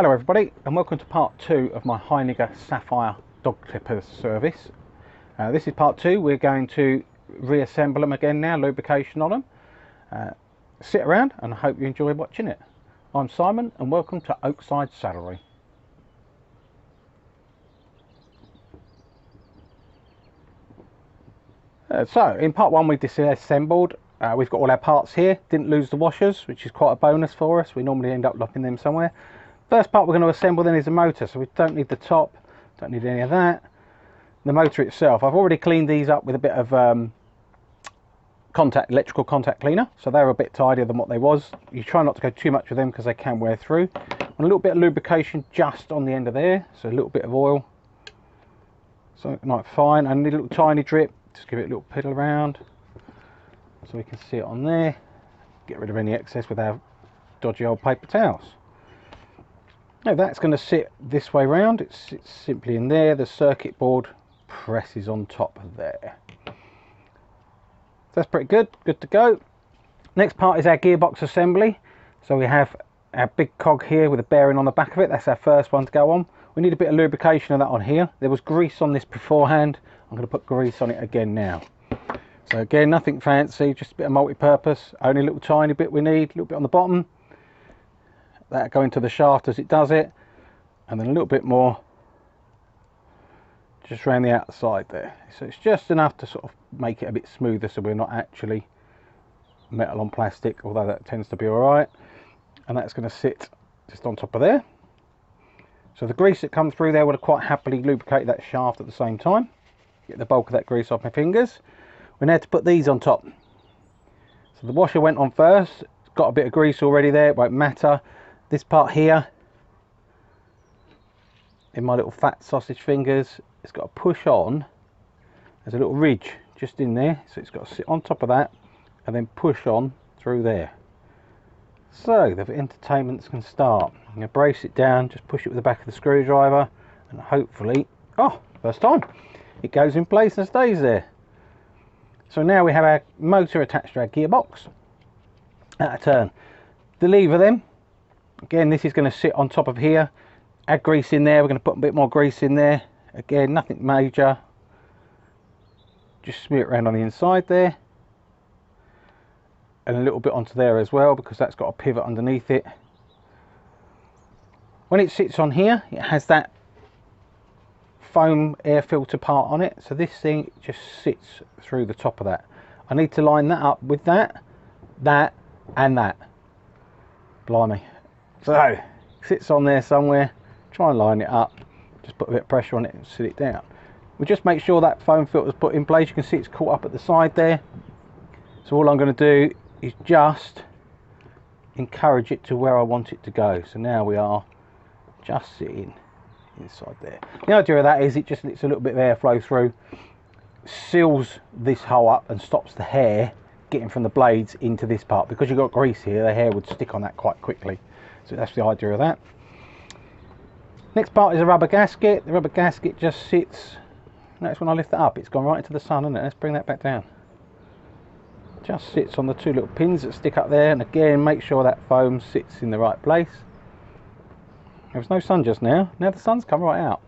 Hello everybody, and welcome to part 2 of my Heiniger Saphir dog clippers service. This is part 2. We're going to reassemble them again now, lubrication on them. Sit around and I hope you enjoy watching it. I'm Simon and welcome to Oakside Saddlery. So in part 1 we disassembled. We've got all our parts here, didn't lose the washers, which is quite a bonus for us. We normally end up lopping them somewhere. First part we're going to assemble then is the motor, so we don't need the top, don't need any of that. The motor itself, I've already cleaned these up with a bit of electrical contact cleaner, so they're a bit tidier than what they was. You try not to go too much with them because they can wear through. And a little bit of lubrication just on the end of there, so a little bit of oil. So like fine, and a little tiny drip, just give it a little piddle around so we can see it on there. Get rid of any excess with our dodgy old paper towels. Now that's going to sit this way round. It sits simply in there. The circuit board presses on top of there. So that's pretty good. Good to go. Next part is our gearbox assembly. So we have our big cog here with a bearing on the back of it. That's our first one to go on. We need a bit of lubrication of that on here. There was grease on this beforehand. I'm going to put grease on it again now. So again, nothing fancy, just a bit of multi-purpose. Only a little tiny bit we need. A little bit on the bottom. That go into the shaft as it does it, and then a little bit more just around the outside there. So it's just enough to sort of make it a bit smoother, so we're not actually metal on plastic, although that tends to be all right. And that's going to sit just on top of there. So the grease that comes through there would have quite happily lubricated that shaft at the same time. Get the bulk of that grease off my fingers. We now have to put these on top. So the washer went on first. It's got a bit of grease already there, it won't matter. This part here, in my little fat sausage fingers, it's got to push on. There's a little ridge just in there, so it's got to sit on top of that and then push on through there. So the entertainments can start. I'm going to brace it down, just push it with the back of the screwdriver, and hopefully, oh, first time, it goes in place and stays there. So now we have our motor attached to our gearbox. At a turn, the lever then. Again, this is going to sit on top of here. Add grease in there. We're going to put a bit more grease in there. Again, nothing major. Just smear it around on the inside there. And a little bit onto there as well, because that's got a pivot underneath it. When it sits on here, it has that foam air filter part on it. So this thing just sits through the top of that. I need to line that up with that, and that. Blimey. So it sits on there somewhere. Try and line it up, just put a bit of pressure on it and sit it down. We just make sure that foam filter is put in place. You can see it's caught up at the side there. So all I'm going to do is just encourage it to where I want it to go. So now we are just sitting inside there. The idea of that is it just lets a little bit of airflow through, seals this hole up and stops the hair getting from the blades into this part. Because you've got grease here, the hair would stick on that quite quickly. So that's the idea of that. Next part is a rubber gasket. The rubber gasket just sits. Notice when I lift that up, it's gone right into the sun, isn't it? Let's bring that back down. Just sits on the two little pins that stick up there, and again, make sure that foam sits in the right place. There was no sun just now. Now the sun's come right out.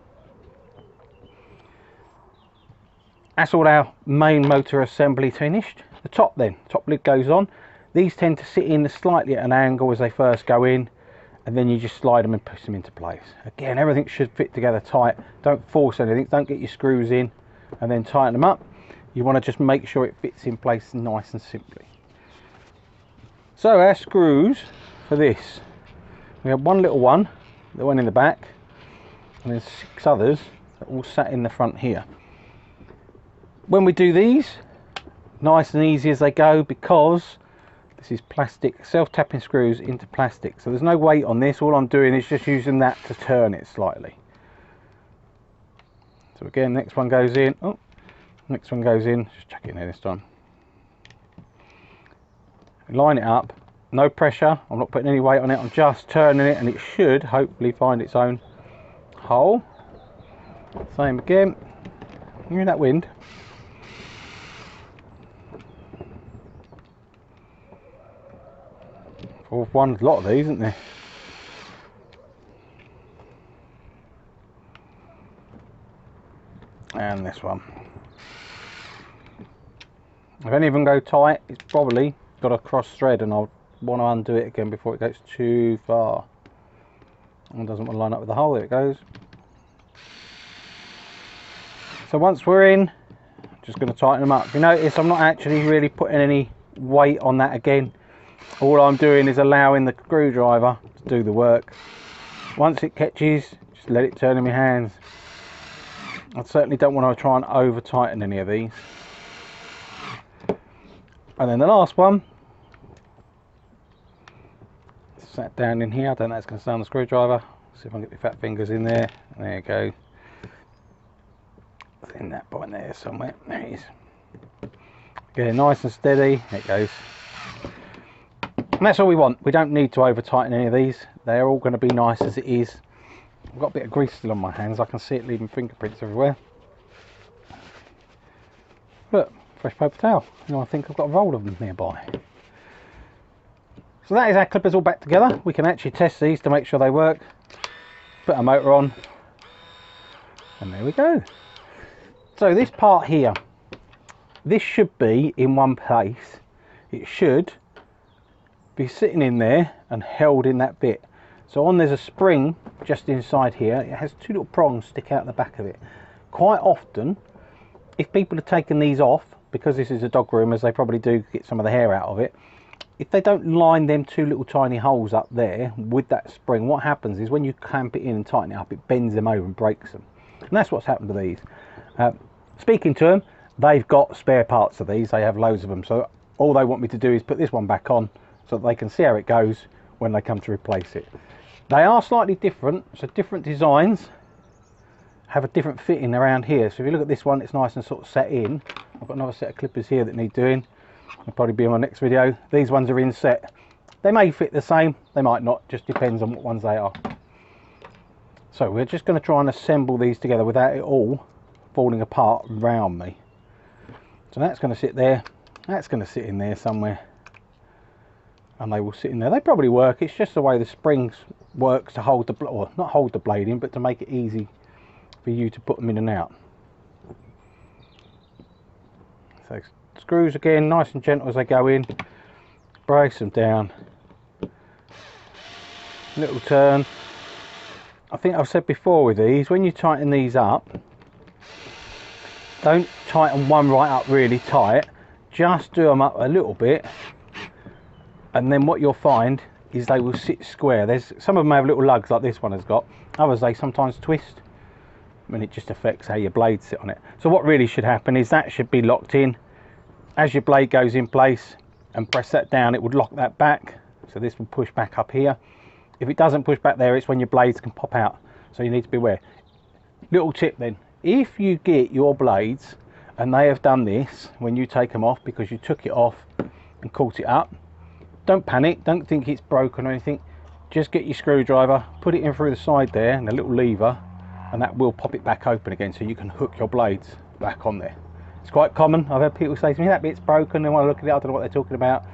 That's all our main motor assembly finished. The top then, top lid goes on. These tend to sit in slightly at an angle as they first go in, and then you just slide them and push them into place. Again, everything should fit together tight. Don't force anything, don't get your screws in and then tighten them up. You want to just make sure it fits in place nice and simply. So our screws for this, we have one little one, the one in the back, and then 6 others that all sat in the front here. When we do these, nice and easy as they go, because this is plastic, self-tapping screws into plastic, so there's no weight on this. All I'm doing is just using that to turn it slightly. So again, next one goes in. Oh, next one goes in. Just chuck it in there this time. Line it up. No pressure. I'm not putting any weight on it. I'm just turning it, and it should hopefully find its own hole. Same again. You're in that wind. Fourth one, a lot of these, isn't there? and this one. If any of them go tight, it's probably got a cross thread, and I'll want to undo it again before it goes too far. And doesn't want to line up with the hole. There it goes. So once we're in, just going to tighten them up. You notice I'm not actually really putting any weight on that again. All I'm doing is allowing the screwdriver to do the work. Once it catches, just let it turn in my hands. I certainly don't want to try and over tighten any of these. And then the last one, sat down in here. I don't know if it's going to stay on the screwdriver. See if I can get the fat fingers in there. There you go. It's in that point there somewhere. There it is. Get it nice and steady. There it goes. And that's all we want. We don't need to over tighten any of these. They're all going to be nice as it is. I've got a bit of grease still on my hands. I can see it leaving fingerprints everywhere. Look, fresh paper towel. You know, I think I've got a roll of them nearby. So that is our clippers all back together. We can actually test these to make sure they work. Put our motor on. And there we go. So this part here, this should be in one place. It should be sitting in there and held in that bit. So on there's a spring just inside here. It has two little prongs stick out the back of it. Quite often, if people are taking these off, because this is a dog groomers, they probably do get some of the hair out of it. If they don't line them two little tiny holes up there with that spring, what happens is when you clamp it in and tighten it up, it bends them over and breaks them. And that's what's happened to these. Speaking to them, they've got spare parts of these. They have loads of them. So all they want me to do is put this one back on so that they can see how it goes when they come to replace it. They are slightly different, so different designs have a different fitting around here. So if you look at this one, it's nice and sort of set in. I've got another set of clippers here that need doing. I'll probably be in my next video. These ones are inset. They may fit the same, they might not, just depends on what ones they are. So we're just going to try and assemble these together without it all falling apart around me. So that's going to sit there, that's going to sit in there somewhere, and they will sit in there. They probably work. It's just the way the springs works to hold the, or not hold the blade in, but to make it easy for you to put them in and out. So screws again, nice and gentle as they go in, brace them down, little turn. I think I've said before with these, when you tighten these up, don't tighten one right up really tight, just do them up a little bit, and then what you'll find is they will sit square. There's some of them have little lugs like this one has got, others they sometimes twist. I mean, it just affects how your blades sit on it. So what really should happen is that should be locked in. As your blade goes in place and press that down, it would lock that back, so this will push back up here. If it doesn't push back there, it's when your blades can pop out, so you need to be aware. Little tip then, if you get your blades and they have done this when you take them off because you took it off and caught it up, don't panic, don't think it's broken or anything. Just get your screwdriver, put it in through the side there and a little lever, and that will pop it back open again, so you can hook your blades back on there. It's quite common. I've had people say to me, that bit's broken, and when I look at it, I don't know what they're talking about.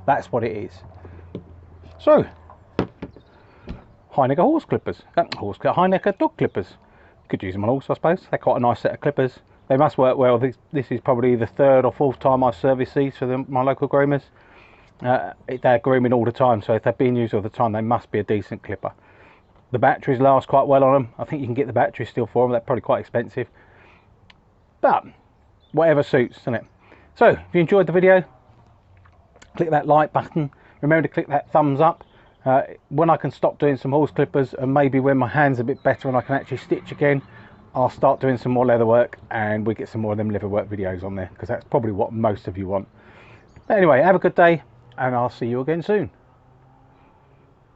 That's what it is. So, Heiniger horse clippers, Heiniger dog clippers. Could use them on horse, I suppose. They're quite a nice set of clippers. They must work well. This is probably the third or fourth time I've serviced these for my local groomers. They're grooming all the time, so if they're being used all the time, they must be a decent clipper. The batteries last quite well on them. I think you can get the batteries still for them. They're probably quite expensive, but whatever suits, isn't it? So if you enjoyed the video, click that like button. Remember to click that thumbs up. When I can stop doing some horse clippers, and maybe when my hand's a bit better and I can actually stitch again, I'll start doing some more leather work, and we get some more of them leather work videos on there, because that's probably what most of you want. But anyway, have a good day, and I'll see you again soon.